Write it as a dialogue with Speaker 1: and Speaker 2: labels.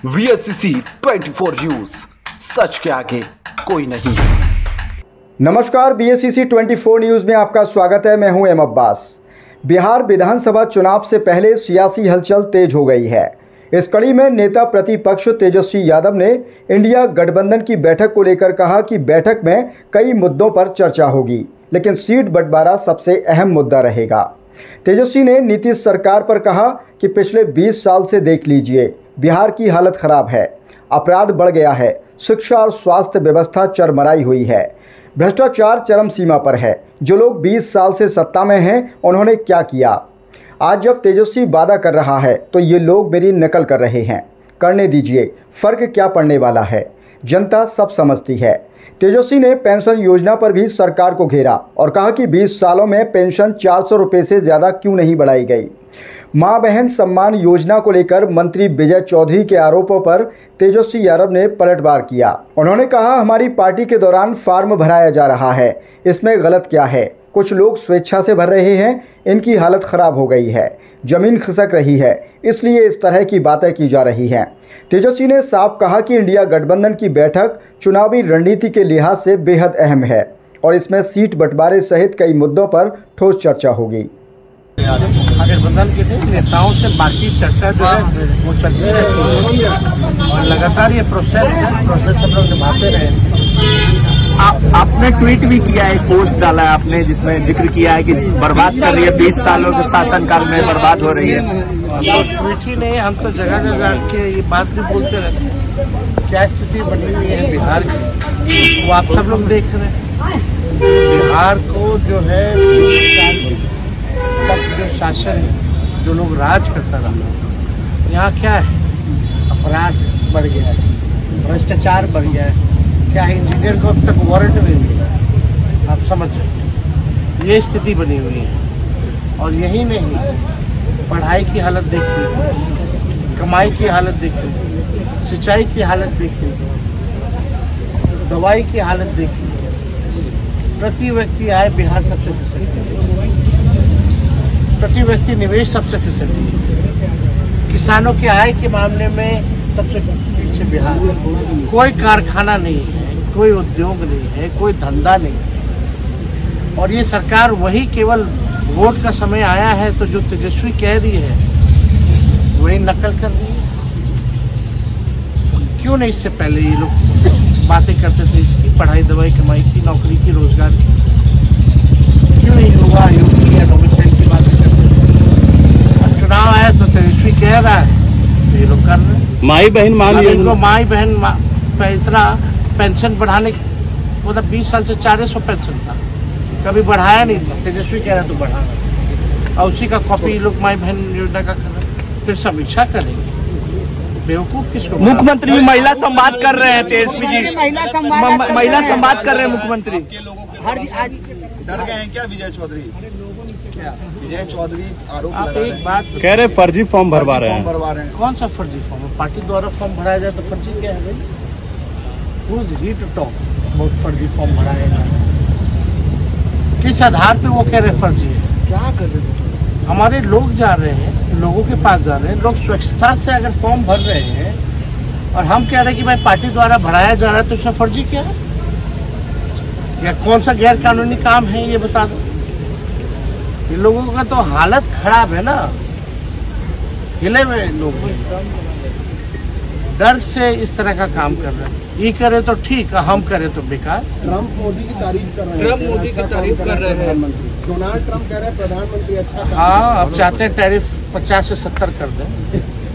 Speaker 1: VSCC 24 news, सच के आगे कोई नहीं।
Speaker 2: नमस्कार, BSCC 24 न्यूज में आपका स्वागत है। मैं हूं एम अब्बास। बिहार विधानसभा चुनाव से पहले सियासी हलचल तेज हो गई है। इस कड़ी में नेता प्रतिपक्ष तेजस्वी यादव ने इंडिया गठबंधन की बैठक को लेकर कहा कि बैठक में कई मुद्दों पर चर्चा होगी, लेकिन सीट बंटवारा सबसे अहम मुद्दा रहेगा। तेजस्वी ने नीतीश सरकार पर कहा कि पिछले 20 साल से देख लीजिए, बिहार की हालत खराब है, अपराध बढ़ गया है, शिक्षा और स्वास्थ्य व्यवस्था चरमराई हुई है, भ्रष्टाचार चरम सीमा पर है। जो लोग 20 साल से सत्ता में हैं, उन्होंने क्या किया? आज जब तेजस्वी वादा कर रहा है तो ये लोग मेरी नकल कर रहे हैं। करने दीजिए, फर्क क्या पड़ने वाला है, जनता सब समझती है। तेजस्वी ने पेंशन योजना पर भी सरकार को घेरा और कहा कि 20 सालों में पेंशन 400 रुपये से ज़्यादा क्यों नहीं बढ़ाई गई। मां बहन सम्मान योजना को लेकर मंत्री विजय चौधरी के आरोपों पर तेजस्वी यादव ने पलटवार किया। उन्होंने कहा, हमारी पार्टी के दौरान फार्म भराया जा रहा है, इसमें गलत क्या है? कुछ लोग स्वेच्छा से भर रहे हैं, इनकी हालत खराब हो गई है, जमीन खिसक रही है, इसलिए इस तरह की बातें की जा रही हैं। तेजस्वी ने साफ कहा कि इंडिया गठबंधन की बैठक चुनावी रणनीति के लिहाज से बेहद अहम है और इसमें सीट बंटवारे सहित कई मुद्दों पर ठोस चर्चा होगी।
Speaker 3: गठबंधन के नेताओं से बातचीत चर्चा जो है वो चलती रहती है और लगातार ये प्रोसेस हम लोग निभाते रहे। आपने ट्वीट भी किया है, पोस्ट डाला है आपने, जिसमें जिक्र किया है कि बर्बाद कर रही है, 20 सालों के शासनकाल में बर्बाद हो रही है। तो ट्वीट ही नहीं, हम तो जगह जगह के ये बात भी बोलते रहते हैं। क्या स्थिति बनी हुई है बिहार की, वो आप सब लोग देख रहे हैं। बिहार को जो है जो शासन, जो लोग राज करता रहा, यहाँ क्या है, अपराध बढ़ गया है, भ्रष्टाचार बढ़ गया है। क्या है, इंजीनियर को अब तक वारंट नहीं मिला है। आप समझ सकते, ये स्थिति बनी हुई है। और यही नहीं, पढ़ाई की हालत देख लीजिए, कमाई की हालत देख लीजिए, सिंचाई की हालत देख लीजिए, दवाई की हालत देख लीजिए। प्रति व्यक्ति आय बिहार सबसे फिसलती है, प्रति व्यक्ति निवेश सबसे फिसलती है, किसानों की आय के मामले में सबसे पीछे बिहार। कोई कारखाना नहीं है, कोई उद्योग नहीं है, कोई धंधा नहीं है। और ये सरकार वही केवल वोट का समय आया है तो जो तेजस्वी कह रही है वही नकल कर रही है। क्यों नहीं इससे पहले ये लोग बातें करते थे इसकी, पढ़ाई दवाई कमाई की, नौकरी की, रोजगार की? क्यों नहीं युवा योगी या नौकरी की बातें करते थे? अब चुनाव आया तो तेजस्वी कह रहा है तो ये लोग कर रहे हैं।
Speaker 4: माई बहन
Speaker 3: माई बहन इतना पेंशन बढ़ाने, मतलब 20 साल से 400 पेंशन था, कभी बढ़ाया नहीं था। तेजस्वी कह रहा तो बढ़ाना, और उसी का कॉपी लोग माई बहन योजना का कर रहे हैं। फिर समीक्षा करेंगे, बेवकूफ किसको?
Speaker 4: मुख्यमंत्री महिला संवाद कर रहे हैं, तेजस्वी जी महिला संवाद कर रहे हैं मुख्यमंत्री।
Speaker 5: डर गए हैं क्या विजय चौधरी? विजय चौधरी आरोप
Speaker 3: आप एक बात
Speaker 4: कह रहे फर्जी फॉर्म भरवा रहे हैं।
Speaker 3: कौन सा फर्जी फॉर्म है? पार्टी द्वारा फॉर्म भराया जाए तो फर्जी क्या है भाई? Who is he to talk about फर्जी फॉर्म भराएगा? किस आधार पे वो कह रहे फर्जी है? क्या कर रहे हैं? हमारे लोग जा रहे हैं, लोगों के पास जा रहे हैं, लोग स्वच्छता से अगर फॉर्म भर रहे हैं और हम कह रहे हैं कि भाई पार्टी द्वारा भराया जा रहा है तो उसमें फर्जी क्या है? या कौन सा गैर कानूनी काम है ये बता दो। ये लोगों का तो हालत खराब है ना, हिले हुए लोग डर से इस तरह का काम कर रहे हैं। ये करे तो ठीक, हम करे तो बेकार।
Speaker 5: ट्रम्प मोदी की तारीफ कर रहे हैं, ट्रम्प मोदी की तारीफ कर रहे हैं प्रधानमंत्री। डोनाल्ड ट्रम्प कह रहे हैं प्रधानमंत्री अच्छा।
Speaker 3: हाँ, अब चाहते हैं टैरिफ 50 से 70 कर दें।